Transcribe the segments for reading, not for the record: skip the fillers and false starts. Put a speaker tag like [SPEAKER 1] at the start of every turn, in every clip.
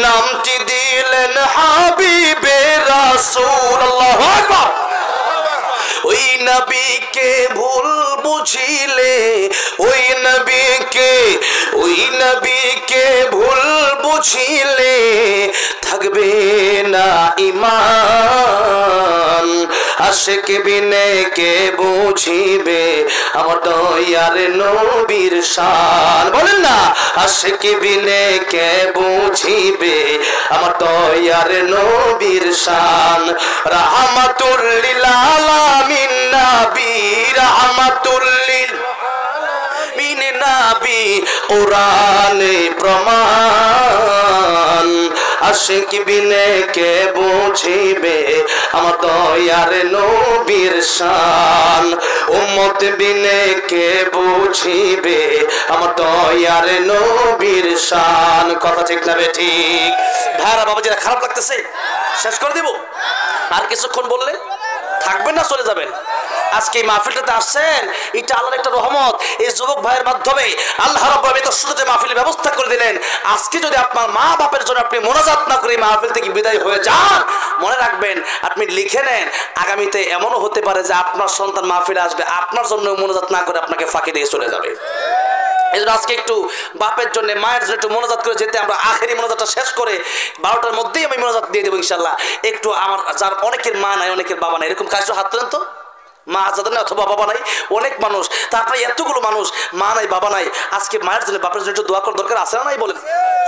[SPEAKER 1] নামটি দিলেন হাবিবে রাসূল। আল্লাহু আকবার। ওই নবীকে ভুল বুঝিলে, ওই নবীকে ভুল বুঝিলে থাকবে না ঈমান। আশিক বিনে কে বুঝিবে আমার দয়ার নবীর শান। বলেন না, আশিক বিনে কে বুঝিবে আমার দয়ার নবীর শান। রাহমাতুল লিল আলামিন নবী, রাহমাতুল লিল আলামিন নবী কুরআনে প্রমাণ। আশিক বিনে কে বুঝিবে আমার দয়ার নবীর শান। উম্মত বিনে কে বুঝিবে আমার দয়ার নবীর শান। কথা ঠিক না ঠিক? ভাইরা বাবাজিরা, খারাপ লাগতেছে? শেষ করে দিব? আর কিছুক্ষণ বললে থাকবেন না চলে যাবেন? আজকে এই মাহফিলটাতে আসছেন, এটা আল্লাহর একটা রহমত। এই যুবক ভাইয়ের মাধ্যমে আল্লাহ রাব্বুল আলামিন শুরুতে মাহফিলের ব্যবস্থা করে দিলেন। আজকে যদি আপনার মা বাপের জন্য আপনি মোনাজাত না করে মাহফিল থেকে বিদায় হয়ে যান, মনে রাখবেন, আপনি লিখে নেন, আগামীতে এমনও হতে পারে যে আপনার সন্তান মাহফিলে আসবে, আপনার জন্য মোনাজাত না করে আপনাকে ফাঁকি দিয়ে চলে যাবে। এই জন্য আজকে একটু বাপের জন্য, মায়ের জন্য একটু মোনাজাত করে যেতে, আমরা আখেরি মোনাজাতটা শেষ করে 12টার মধ্যেই আমি মোনাজাত দিয়ে দেবো ইনশাল্লাহ। একটু আমার যার অনেকের মা নাই, অনেকের বাবা নাই, এরকম কাজ হাত তোলেন তো। মা যাদের না অথবা বাবা নাই, অনেক মানুষ, তারপরে এতগুলো মানুষ মা নাই বাবা নাই, আজকে মায়ের জন্য বাপের জন্য একটু দোয়া করার দরকার আছে না নাই? বলেন,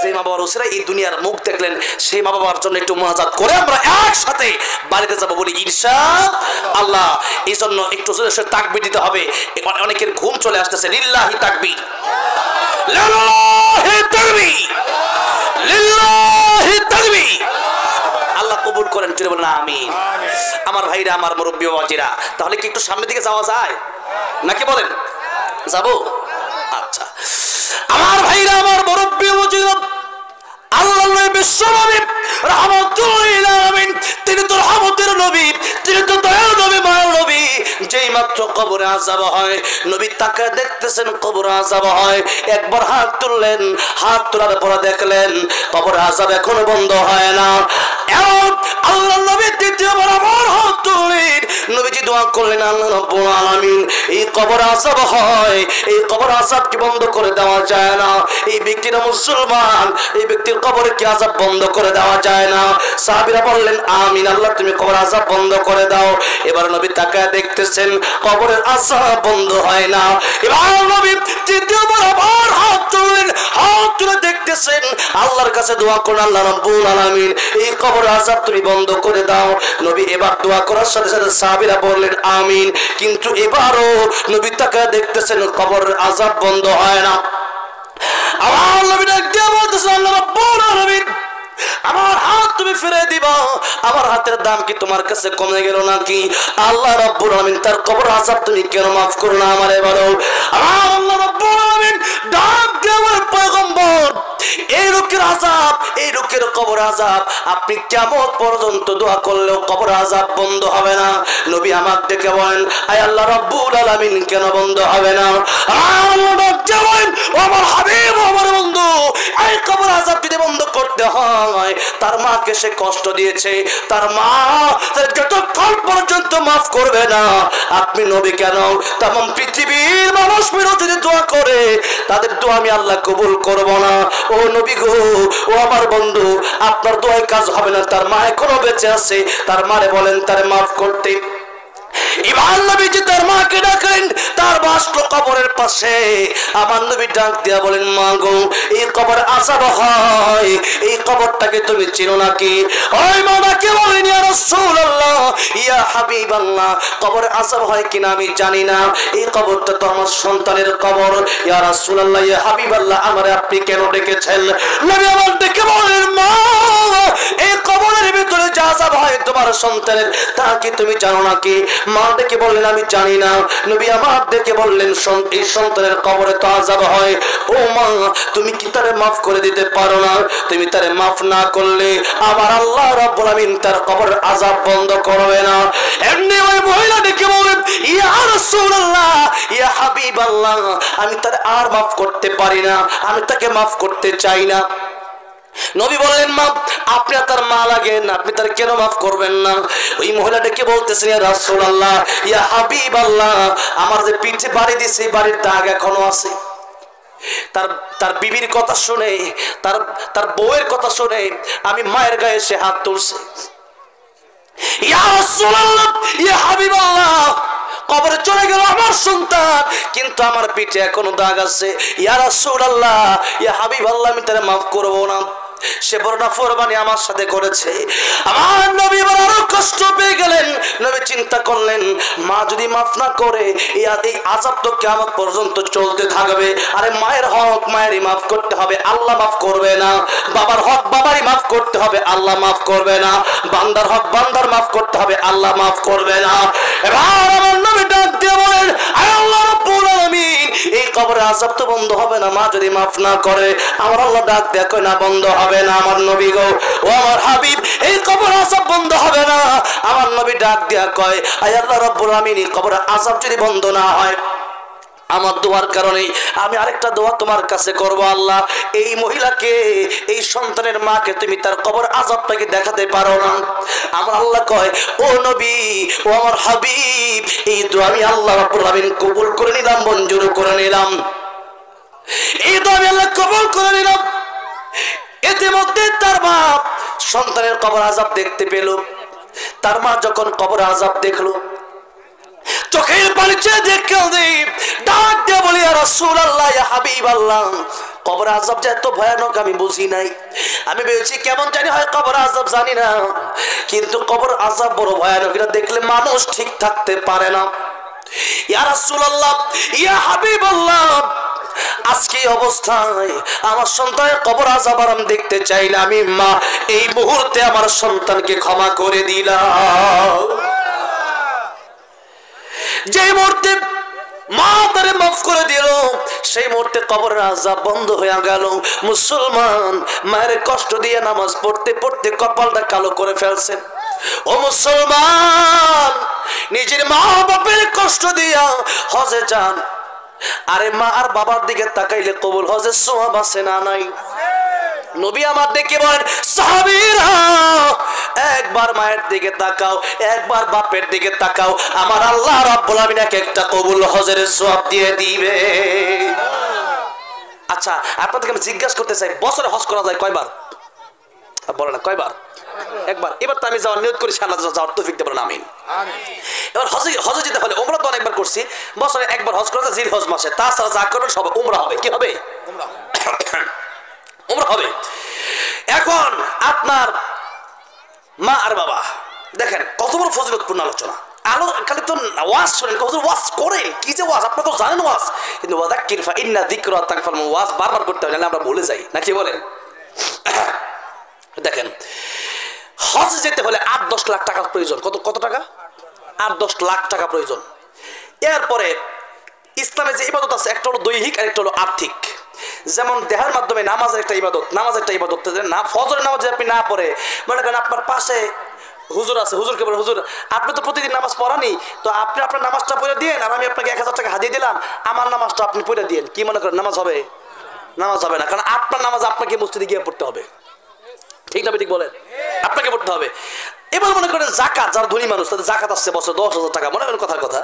[SPEAKER 1] যে মা বাবার ওসিরা এই দুনিয়ার মুখ দেখলেন, সেই মা বাবার জন্য একটু মোনাজাত করে আমরা একসাথে বাড়িতে যাবো বলি ইনশাআল্লাহ। এই জন্য একটু তাকবীর দিতে হবে। অনেকের ঘুম চলে আসতেছে। লিল্লাহি তাকবীর, লিল্লাহি তাকবীর, লিল্লাহি তাকবীর। আল্লাহ কবুল করেন, জোরে বলেন আমিন। আমার ভাইরা, আমার মুরব্বী বাবাজিরা, তাহলে কি একটু সামনের দিকে যাওয়া যায় নাকি? বলেন, যাবো? আচ্ছা, আমার ভাইরা, আমার মুরব্বী বাবাজিরা, আল্লাহ বিশ্বনবী রাহমাতুল লিল আলামিন, তিনি তো রহমতের নবী, তিনি তো দয়ার নবী, মায়ের নবী। যেই মাত্র কবরে আযাব হয়, নবী তাকে দেখতেছেন কবরে আযাব হয়, একবার হাত তুললেন, হাত তোলার পরে দেখলেন কবরে আযাব এখনো বন্ধ হয় না। এবং আল্লাহ নবী দ্বিতীয়বার আবার হাত তুললেন, নবীজি দোয়া করলেন, আল্লাহ রাব্বুল আলামিন, এই কবরে আযাব হয়, এই কবর আযাব কি বন্ধ করে দেওয়া যায় না? এই ব্যক্তিরা মুসলমান, এই ব্যক্তির কবরে কি আযাব বন্ধ করে দেওয়া যায় না? সাহাবীরা বললেন আমিন, আল্লাহ তুমি কবর আযাব বন্ধ করে দাও। এবার নবী তাকায় দেখতেছেন কবরের আযাব বন্ধ হয় না। এবার নবী তৃতীয়বার আবার হাত তুললেন, হাত তুলে দেখতেছেন, আল্লাহর কাছে দোয়া করলেন, আল্লাহ রাব্বুল আলামিন, এই কবরের আযাব তুমি বন্ধ করে দাও। নবী এবার দোয়া করার সাথে সাথে সাহাবীরা বললেন আমিন, কিন্তু এবারও নবী তাকায় দেখতেছেন কবরের আযাব বন্ধ হয় না। আমার নবী ডাক দিয়ে বলতেছেন, আল্লাহ রাব্বুল আলামিন, আমার হাত তুমি ফিরে দিবা, আমার হাতের দাম কি তোমার কাছে কমে গেল নাকি? আল্লাহ রাব্বুল আলামিন তার কবর আযাব তুমি কেন মাফ করো না আমারে বলো। আমার আল্লাহ রাব্বুল আলামিন ডাক দিয়ে বলেন, পয়গম্বর, এই লোকের আযাব, এই লোকের কবর আযাব আপনি কিয়ামত পর্যন্ত দোয়া করলেও কবর আযাব বন্ধ হবে না। নবী আমার দেখে বলেন, আয় আল্লাহ রাব্বুল আলামিন, কেন বন্ধ হবে না? আল্লাহ ডাক দিয়ে বলেন, ও আমার হাবিব, ও আমার বন্ধু, এই কবর আযাব যদি বন্ধ করতে হয়, তার মাকে সে কষ্ট দিয়েছে, তার মা যতক্ষণ পর্যন্ত মাফ করবে না, আপনি নবী কেন তমাম পৃথিবীর মানুষ মিলে যদি দোয়া করে, তাদের দোয়া আমি আল্লাহ কবুল করব না। ও নবী গো, ও আমার বন্ধু, আপনার দোয়ায় কাজ হবে না। তার মা এখনো বেঁচে আছে, তার মারে বলেন তারে মাফ করতে। ইমাম নবীজি তার মাকে ডাকলেন, তার বাসলো কবরের পাশে। আমার নবী ডাক দিয়া বলেন, মা গো, এই কবর আযাব হয়, এই কবরটাকে তুমি চিনো নাকি? ওই মা ডাকে বলেন, ইয়া রাসূলুল্লাহ, ইয়া হাবিবাল্লাহ, কবরে আযাব হয় কিনা আমি জানি না, এই কবরটা তো আমার সন্তানের কবর। ইয়া রাসূলুল্লাহ, ইয়া হাবিবাল্লাহ, আমারে আপনি কেন ডেকেছেন? নবী আমার ডেকে বলেন, মা, এই কবরের ভিতরে যা আযাব হয় তোমার সন্তানের, তা কি তুমি জানো নাকি? মা ডেকে বললেন, আমি জানি না। নবী আমার ডেকে বললেন, এই সন্তানের কবরে তো আযাব হয়, ও মা, তুমি কি তারে মাফ করে দিতে পারো না? তুমি তারে মাফ না করলে আমার আল্লাহ রাব্বুল আলামিন তার কবরের আযাব বন্ধ করবে না। এমনি ওই মহিলা ডেকে বলেন, ইয়া রাসূলুল্লাহ, ইয়া হাবিবাল্লাহ, আমি তারে আর মাফ করতে পারি না, আমি তাকে মাফ করতে চাই না। নবী বললেন মা আপনি তার মা লাগেন, আপনি তার কেন মাফ করবেন না? ওই মহিলাটাকে বলতেছেন ইয়া রাসূলুল্লাহ ইয়া হাবিবাল্লাহ, আমার যে পিঠে বাড়ি দিয়েছে বাড়ির দাগ এখনো আছে। তার বিবির কথা শুনে, তার বউয়ের কথা শুনে আমি মায়ের গায়ে সে হাত তুলছে। ইয়া রাসূলুল্লাহ ইয়া হাবিবাল্লাহ, কবরে চলে গেল আমার সন্তান, কিন্তু আমার পিঠে এখনো দাগ আছে। ইয়া রাসূলুল্লাহ ইয়া হাবিবাল্লাহ, আমি তারে মাফ করব না। সে বড় নাফরমানি আমার সাথে করেছে। আমার নবী বড় কষ্ট পেয়ে গেলেন। নবী চিন্তা করলেন মা যদি মাফ না করে এই আযাব তো কিয়ামত পর্যন্ত চলতে থাকবে। আরে মায়ের হক মায়েরই মাফ করতে হবে, আল্লাহ মাফ করবে না। বাবার হক বাবারই মাফ করতে হবে, আল্লাহ মাফ করবে না। বান্দার হক বান্দার মাফ করতে হবে, আল্লাহ মাফ করবে না। এবার আমার নবী ডাক দিয়ে বলেন আল্লাহ রাব্বুল আলামিন, এই কবরের আযাব তো বন্ধ হবে না মা যদি মাফ না করে। আমার আল্লাহ ডাক দিয়ে কয় না বন্ধ হবে না আমার নবী গো, ও আমার হাবিব, এই কবর আযাব বন্ধ হবে না। আমার নবী ডাক দিয়া কয় আয় আল্লাহ রাব্বুল আমিন, এই কবর আযাব যদি বন্ধ না হয় আমার দোয়ার কারণে আমি আরেকটা দোয়া তোমার কাছে করব। আল্লাহ এই মহিলাকে, এই সন্তানের মাকে তুমি তার কবর আযাবটাকে দেখাতে পারো না। আমার আল্লাহ কয় ও নবী, ও আমার হাবিব, এই দোয়া আমি আল্লাহ রাব্বুল আমিন কবুল করে নিলাম, মঞ্জুর করে নিলাম। এই দোয়া আমি আল্লাহ কবুল করে নিলাম। ইতিমধ্যে তার বাপ সন্তানের কবর আযাব দেখতে পেল। তার মা যখন কবর আযাব দেখলো, চোখের পানি চেয়ে দেখে ডাক দিয়ে বলি ইয়া রাসূলুল্লাহ ইয়া হাবিবাল্লাহ, কবর আযাব যে এত ভয়ানক আমি বুঝি নাই। আমি ভেবেছি কেমন জানি হয় কবর আযাব, জানি না, কিন্তু কবর আযাব বড় ভয়ানক, এটা দেখলে মানুষ ঠিক থাকতে পারে না। ইয়া রাসূলুল্লাহ ইয়া হাবিবাল্লাহ, আজকে অবস্থায় আমার সন্তানের কবর আযাব আমি দেখতে চাই না। আমি মা এই মুহূর্তে আমার সন্তানকে ক্ষমা করে দিলাম। যে মুহূর্তে মা তারে মাফ করে দিল, সেই মুহূর্তে কবরের আযাব বন্ধ হয়ে গেল। মুসলমান মায়ের কষ্ট দিয়ে নামাজ পড়তে পড়তে কপালটা কালো করে ফেলছেন। ও মুসলমান, নিজের মা বাপের কষ্ট দিয়া হজে যান, আরে মা আর বাবার দিকে তাকাইলে কবুল হজের সওয়াব আছে না নাই? নবী আমার দেখে বলেন সাহাবীরা একবার মায়ের দিকে তাকাও, একবার বাপের দিকে তাকাও, আমার আল্লাহ রাব্বুল আমিন একটা কবুল হজের সওয়াব দিয়ে দিবে। আচ্ছা আপনাদেরকে আমি জিজ্ঞাসা করতে চাই, বছরে হজ করা যায় কয়বার? বলে না কয়বার? একবার। এবার তো আমি যাওয়ার নিয়ত করেছি, আল্লাহ যাওয়ার তৌফিক দেবেন আমিন। এবার হজে যেতে হলে, উমরা তো অনেকবার করছি, বছরে একবার হজ করা যায় জিলহজ মাসে। তাছাড়া যা করবেন সব উমরা হবে। কি হবে? উমরা হবে। এখন আপনার মা আর বাবা দেখেন কত বড় ফজিলতপূর্ণ আলোচনা। খালি তো ওয়াজ শোনেন, ওয়াজ করে কি যে ওয়াজ, আপনারা তো জানেন ওয়াজ, কিন্তু ওয়াযাক্কির ফা ইন্না যিকরা তানফাউল মুমিনিন, ওয়াজ বারবার করতে হয়, নাহলে আমরা ভুলে যাই, না কি বলেন? দেখেন হজ যেতে হলে ৮-১০ লাখ টাকার প্রয়োজন। কত টাকা? ৮-১০ লাখ টাকা প্রয়োজন। এরপরে ইসলামে যে ইবাদত আছে, একটা হলো দৈহিক আর একটা হলো আর্থিক। যেমন দেহের মাধ্যমে নামাজের একটা ইবাদত, না ফজরের নামাজ আপনি না পড়ে, মনে করেন আপনার পাশে হুজুর আছে, হুজুরকে বলে হুজুর আপনি তো প্রতিদিন নামাজ পড়ানি, তো আপনি আপনার নামাজটা পড়ে দিয়েন, আর আমি আপনাকে ১০০০ টাকা হাদিয়ে দিলাম, আমার নামাজটা আপনি পড়ে দিয়েন। কি মনে করেন নামাজ হবে? নামাজ হবে না, কারণ আপনার নামাজ আপনাকে মসজিদে গিয়ে পড়তে হবে। ঠিক না? ঠিক বলেন, আপনাকে পড়তে হবে। এবার মনে করেন জাকাত, যারা ধনী মানুষ তাদের জাকাত আসছে বছর ১০,০০০ টাকা, মনে করেন কথার কথা।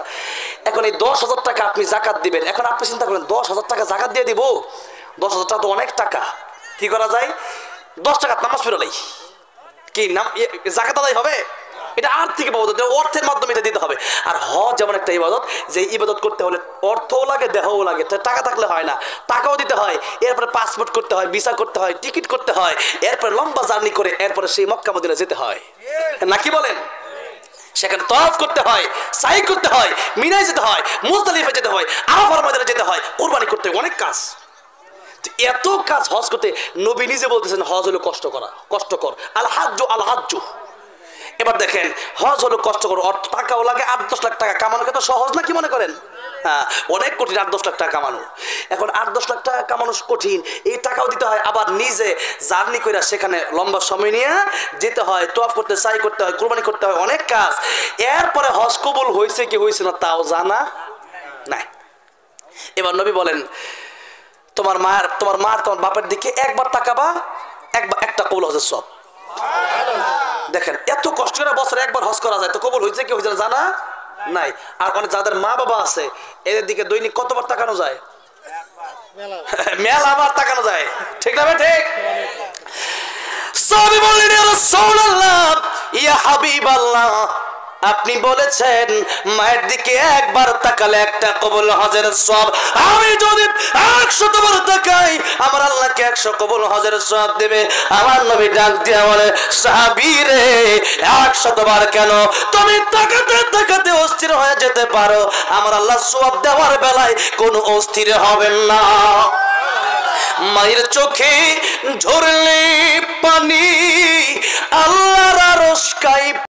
[SPEAKER 1] এখন এই ১০,০০০ টাকা আপনি জাকাত দিবেন। এখন আপনি চিন্তা করেন ১০,০০০ টাকা জাকাত দিয়ে দিব, ১০,০০০ টাকা তো অনেক টাকা। কি করা যায়? ১০ টাকা নামাজ পড়লেই কি জাকাত আদায় হবে? এটা আর্থিক ইবাদত, অর্থের মাধ্যমে এটা দিতে হবে। আর হজ যেমন একটা ইবাদত, যে ইবাদত করতে হলে অর্থও লাগে, দেহও লাগে। টাকা থাকলে হয় না, টাকাও দিতে হয়, এরপরে পাসপোর্ট করতে হয়, ভিসা করতে হয়, টিকিট করতে হয়, এরপরে লম্বা জার্নি করে এরপরে সেই মক্কা মদিনা যেতে হয়, নাকি বলেন? সেখানে তওয়াফ করতে হয়, সাই করতে হয়, মিনায় যেতে হয়, মুজদালিফা যেতে হয়, আরাফার ময়দানে যেতে হয়, কুরবানি করতে হয়, অনেক কাজ। এত কাজ হজ করতে নবী নিজে বলতেছেন হজ হলো কষ্টকর। আল হাজ্জু। এবার দেখেন হজ হলো কষ্টকর, অর্থ টাকাও লাগে। ৮-১০ লাখ টাকা কামানো কত সহজ না কি মনে করেন? হ্যাঁ, অনেক কঠিন ৮-১০ লাখ টাকা কামানো। এখন ৮-১০ লাখ টাকা কামানো কঠিন, এই টাকাও দিতে হয়, আবার নিজে জার্নি করে সেখানে লম্বা সময় নিয়ে যেতে হয়, তওয়াফ করতে, সাই করতে হয়, কুরবানি করতে হয়, অনেক কাজ। এরপরে হজ কবুল হয়েছে কি হয়েছে না তাও জানা নাই। এবার নবী বলেন তোমার মা তোমার বাপের দিকে একবার তাকাবা, একটা কবুল হজের সব। দেখেন এত কষ্ট করে বছরে একবার হজ করা যায়, তো কবুল হয়েছে কি হয়েছে জানা নাই। আর অনেক যাদের মা বাবা আছে এদের দিকে দৈনিক কতবার তাকানো যায়? মেলা আবার তাকানো যায়, ঠিক না ভাই? ঠিক। সাহাবী বললেন ইয়া রাসূলুল্লাহ, ইয়া হাবিবাল্লাহ, আপনি বলেছেন মায়ের দিকে একবার তাকালে একটা কবুল হজের সওয়াব। আমি যদি 100 বার তাকাই আমার আল্লাহকে 100 কবুল হজের সওয়াব দেবে। আমার নবী ডাক দিয়ে বলে, সাহাবী রে 100 বার কেন, তুমি তাকাতে তাকাতে অস্থির হয়ে যেতে পারো, আমার আল্লাহ সওয়াব দেওয়ার বেলায় কোনো অস্থির হবেন না। মায়ের চোখে ঝরলে পানি আল্লাহর আরশ কাঁপে।